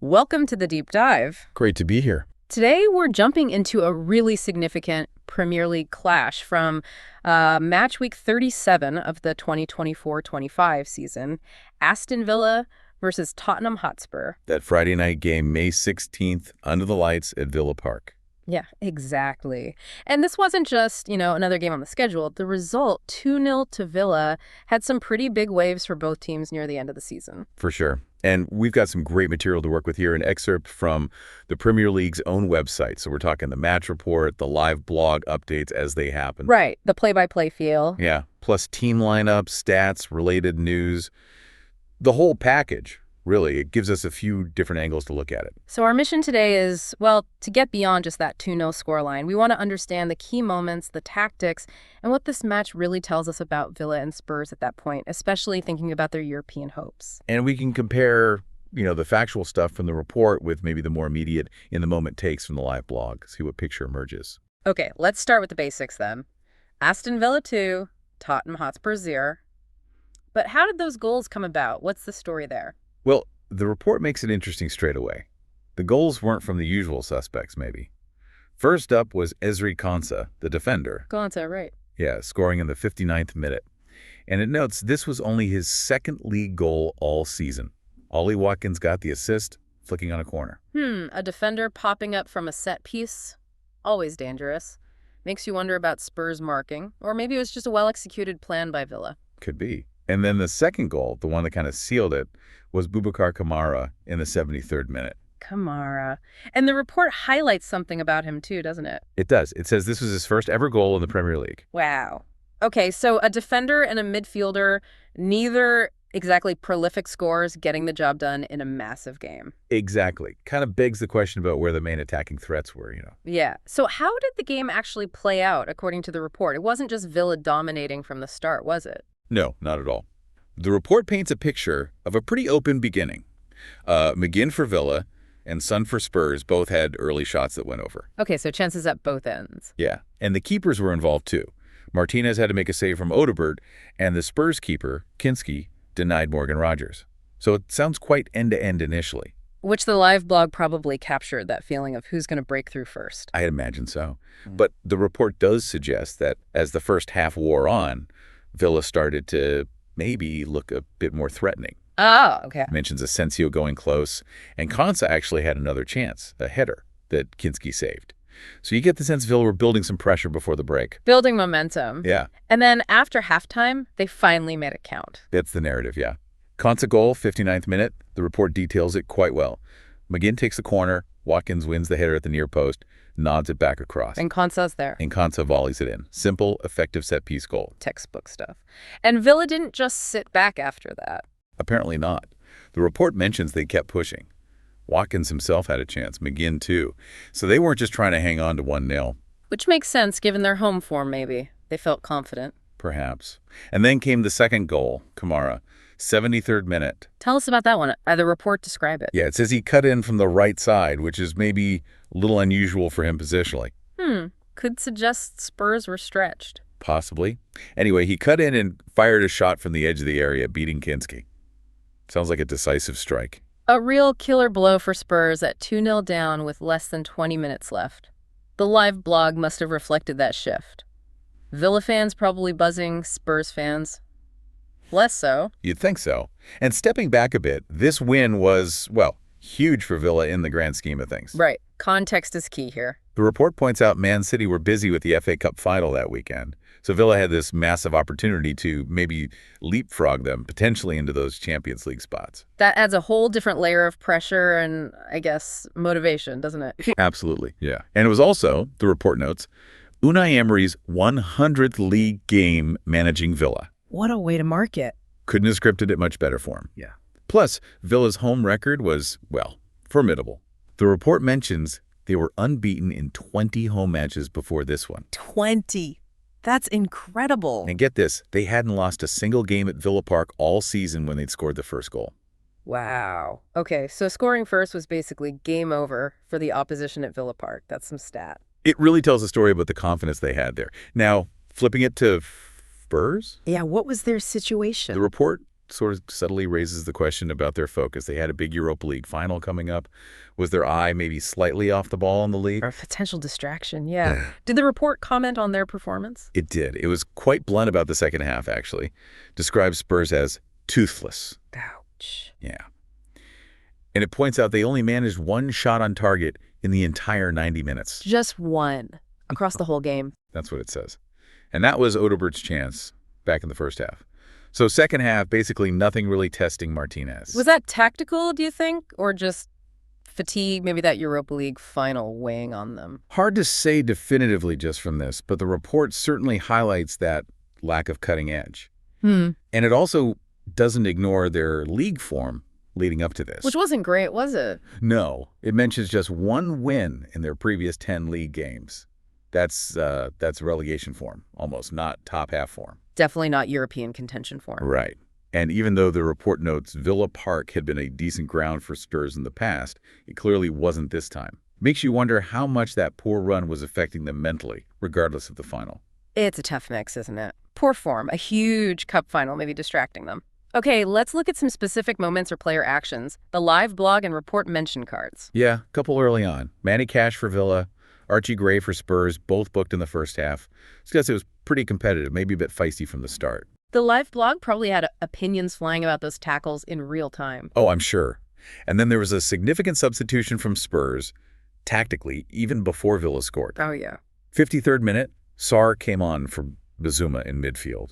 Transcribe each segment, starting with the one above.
Welcome to the Deep Dive. Great to be here. Today, we're jumping into a really significant Premier League clash from match week 37 of the 2024-25 season, Aston Villa versus Tottenham Hotspur. That Friday night game, May 16th, under the lights at Villa Park. Yeah, exactly. And this wasn't just, another game on the schedule. The result, 2-0 to Villa, had some pretty big waves for both teams near the end of the season. For sure. And we've got some great material to work with here, an excerpt from the Premier League's own website. So we're talking the match report, the live blog updates as they happen. Right, the play-by-play feel. Yeah, plus team lineups, stats, related news, the whole package. Really, it gives us a few different angles to look at it. So our mission today is, well, to get beyond just that 2-0 scoreline. We want to understand the key moments, the tactics, and what this match really tells us about Villa and Spurs at that point, especially thinking about their European hopes. And we can compare, the factual stuff from the report with maybe the more immediate, in-the-moment takes from the live blog, see what picture emerges. Okay, let's start with the basics then. Aston Villa 2, Tottenham Hotspur 0. But how did those goals come about? What's the story there? Well, the report makes it interesting straight away. The goals weren't from the usual suspects, maybe. First up was Ezri Konsa, the defender. Konsa, right. Yeah, scoring in the 59th minute. And it notes this was only his second league goal all season. Ollie Watkins got the assist, flicking on a corner. A defender popping up from a set piece? Always dangerous. Makes you wonder about Spurs marking. Or maybe it was just a well-executed plan by Villa. Could be. And then the second goal, the one that kind of sealed it, was Boubacar Kamara in the 73rd minute. Kamara. And the report highlights something about him too, doesn't it? It does. It says this was his first ever goal in the Premier League. Wow. Okay, so a defender and a midfielder, neither exactly prolific scorers, getting the job done in a massive game. Exactly. Kind of begs the question about where the main attacking threats were, Yeah. So how did the game actually play out, according to the report? It wasn't just Villa dominating from the start, was it? No, not at all. The report paints a picture of a pretty open beginning. McGinn for Villa and Son for Spurs both had early shots that went over. Okay, so chances at both ends. Yeah, and the keepers were involved too. Martinez had to make a save from Odegaard, and the Spurs keeper, Kinski, denied Morgan Rogers. So it sounds quite end-to-end initially. Which the live blog probably captured, that feeling of who's going to break through first. I imagine so. But the report does suggest that as the first half wore on, Villa started to maybe look a bit more threatening. Oh, okay. Mentions Asensio going close, and Konsa actually had another chance, a header that Kinski saved. So you get the sense Villa were building some pressure before the break. Building momentum. Yeah. And then after halftime, they finally made it count. That's the narrative, yeah. Konsa goal, 59th minute. The report details it quite well. McGinn takes the corner. Watkins wins the header at the near post, nods it back across. And Konsa's there. And Konsa volleys it in. Simple, effective set-piece goal. Textbook stuff. And Villa didn't just sit back after that. Apparently not. The report mentions they kept pushing. Watkins himself had a chance, McGinn too. So they weren't just trying to hang on to 1-0. Which makes sense given their home form, maybe. They felt confident. Perhaps. And then came the second goal, Kamara, 73rd minute. Tell us about that one. The report describe it. Yeah, it says he cut in from the right side, which is maybe a little unusual for him positionally. Could suggest Spurs were stretched. Possibly. Anyway, he cut in and fired a shot from the edge of the area, beating Kinski. Sounds like a decisive strike. A real killer blow for Spurs at 2-0 down with less than 20 minutes left. The live blog must have reflected that shift. Villa fans probably buzzing, Spurs fans less so. You'd think so. And stepping back a bit, this win was, well, huge for Villa in the grand scheme of things. Right. Context is key here. The report points out Man City were busy with the FA Cup final that weekend. So Villa had this massive opportunity to maybe leapfrog them potentially into those Champions League spots. That adds a whole different layer of pressure and, I guess, motivation, doesn't it? Absolutely, yeah. And it was also, the report notes, Unai Emery's 100th league game managing Villa. What a way to mark it. Couldn't have scripted it much better for him. Yeah. Plus, Villa's home record was, well, formidable. The report mentions they were unbeaten in 20 home matches before this one. 20. That's incredible. And get this, they hadn't lost a single game at Villa Park all season when they'd scored the first goal. Wow. Okay, so scoring first was basically game over for the opposition at Villa Park. That's some stat. It really tells a story about the confidence they had there. Now, flipping it to Spurs? Yeah, what was their situation? The report sort of subtly raises the question about their focus. They had a big Europa League final coming up. Was their eye maybe slightly off the ball in the league? Or a potential distraction, yeah. Did the report comment on their performance? It did. It was quite blunt about the second half, actually. Described Spurs as toothless. Ouch. Yeah. And it points out they only managed one shot on target in the entire 90 minutes. Just one across the whole game. That's what it says. And that was Odegaard's chance back in the first half. So second half, basically nothing really testing Martinez. Was that tactical, do you think, or just fatigue, maybe that Europa League final weighing on them? Hard to say definitively just from this, but the report certainly highlights that lack of cutting edge. And it also doesn't ignore their league form leading up to this. Which wasn't great, was it? No. It mentions just one win in their previous 10 league games. That's relegation form, almost, not top half form. Definitely not European contention form. Right. And even though the report notes Villa Park had been a decent ground for Spurs in the past, it clearly wasn't this time. Makes you wonder how much that poor run was affecting them mentally, regardless of the final. It's a tough mix, isn't it? Poor form, a huge cup final, maybe distracting them. Okay, let's look at some specific moments or player actions. The live blog and report mention cards. Yeah, a couple early on. Manny Cash for Villa, Archie Gray for Spurs, both booked in the first half. It's because it was pretty competitive, maybe a bit feisty from the start. The live blog probably had opinions flying about those tackles in real time. Oh, I'm sure. And then there was a significant substitution from Spurs, tactically, even before Villa scored. Oh, yeah. 53rd minute, Sarr came on for Bazuma in midfield.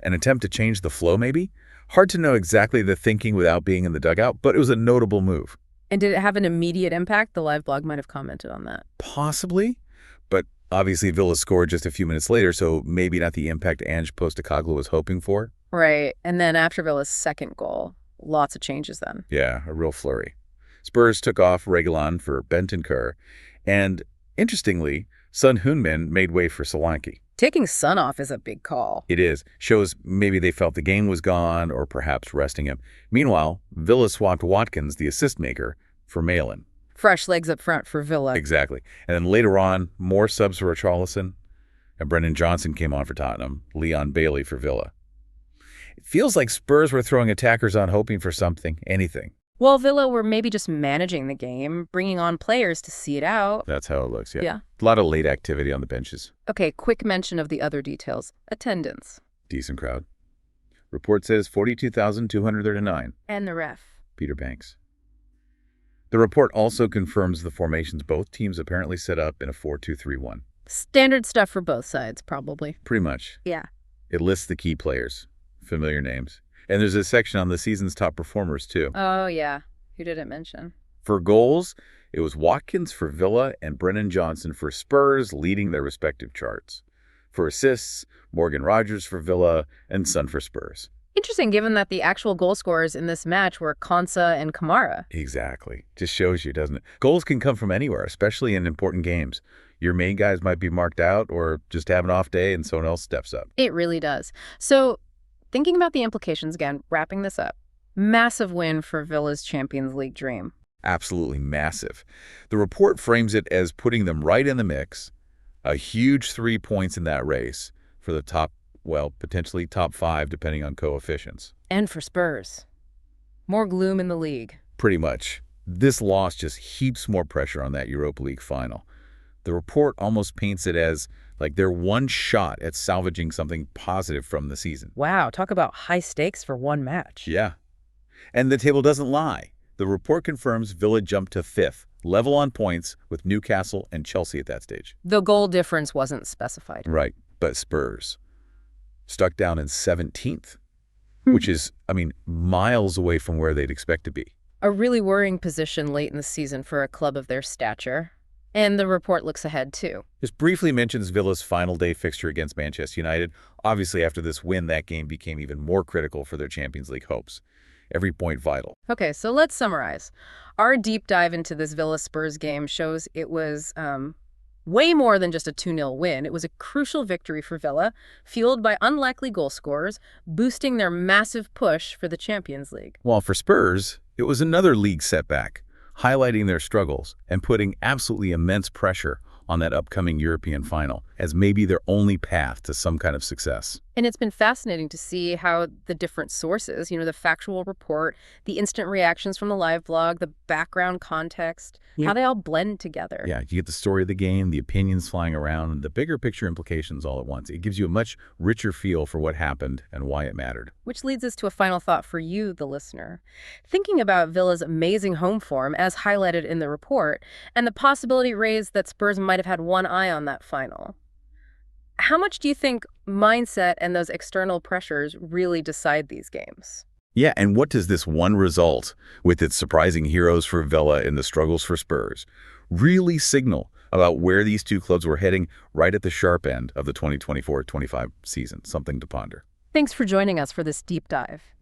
An attempt to change the flow, maybe? Hard to know exactly the thinking without being in the dugout, but it was a notable move. And did it have an immediate impact? The live blog might have commented on that. Possibly, but obviously Villa scored just a few minutes later, so maybe not the impact Ange Postecoglou was hoping for. Right, and then after Villa's second goal, lots of changes then. Yeah, a real flurry. Spurs took off Reguilon for Bentancur, and interestingly, Son Heung-min made way for Solanke. Taking Son off is a big call. It is. Shows maybe they felt the game was gone or perhaps resting him. Meanwhile, Villa swapped Watkins, the assist maker, for Malin. Fresh legs up front for Villa. Exactly. And then later on, more subs for Richarlison, and Brennan Johnson came on for Tottenham, Leon Bailey for Villa. It feels like Spurs were throwing attackers on hoping for something, anything. Well, Villa were maybe just managing the game, bringing on players to see it out. That's how it looks, yeah. Yeah. A lot of late activity on the benches. Okay, quick mention of the other details. Attendance. Decent crowd. Report says 42,239. And the ref. Peter Banks. The report also confirms the formations both teams apparently set up in a 4-2-3-1. Standard stuff for both sides, probably. Pretty much. Yeah. It lists the key players, familiar names. And there's a section on the season's top performers, too. Oh, yeah. Who did it mention? For goals, it was Watkins for Villa and Brennan Johnson for Spurs leading their respective charts. For assists, Morgan Rogers for Villa and Son for Spurs. Interesting, given that the actual goal scorers in this match were Konsa and Kamara. Exactly. Just shows you, doesn't it? Goals can come from anywhere, especially in important games. Your main guys might be marked out or just have an off day and someone else steps up. It really does. So, thinking about the implications again, wrapping this up, massive win for Villa's Champions League dream. Absolutely massive. The report frames it as putting them right in the mix, a huge 3 points in that race for the top, well, potentially top 5 depending on coefficients. And for Spurs. More gloom in the league. Pretty much. This loss just heaps more pressure on that Europa League final. The report almost paints it as like they're one shot at salvaging something positive from the season. Wow, talk about high stakes for one match. Yeah. And the table doesn't lie. The report confirms Villa jumped to 5th, level on points with Newcastle and Chelsea at that stage. The goal difference wasn't specified. Right, but Spurs stuck down in 17th, which is, miles away from where they'd expect to be. A really worrying position late in the season for a club of their stature. And the report looks ahead, too. Just briefly mentions Villa's final day fixture against Manchester United. Obviously, after this win, that game became even more critical for their Champions League hopes. Every point vital. Okay, so let's summarize. Our deep dive into this Villa-Spurs game shows it was way more than just a 2-0 win. It was a crucial victory for Villa, fueled by unlikely goal scorers, boosting their massive push for the Champions League. While for Spurs, it was another league setback, highlighting their struggles and putting absolutely immense pressure on that upcoming European final as maybe their only path to some kind of success. And it's been fascinating to see how the different sources, the factual report, the instant reactions from the live blog, the background context, how they all blend together. Yeah, you get the story of the game, the opinions flying around, and the bigger picture implications all at once. It gives you a much richer feel for what happened and why it mattered. Which leads us to a final thought for you, the listener. Thinking about Villa's amazing home form, as highlighted in the report, and the possibility raised that Spurs might have had one eye on that final. How much do you think mindset and those external pressures really decide these games? Yeah, and what does this one result, with its surprising heroes for Villa and the struggles for Spurs, really signal about where these two clubs were heading right at the sharp end of the 2024-25 season? Something to ponder. Thanks for joining us for this deep dive.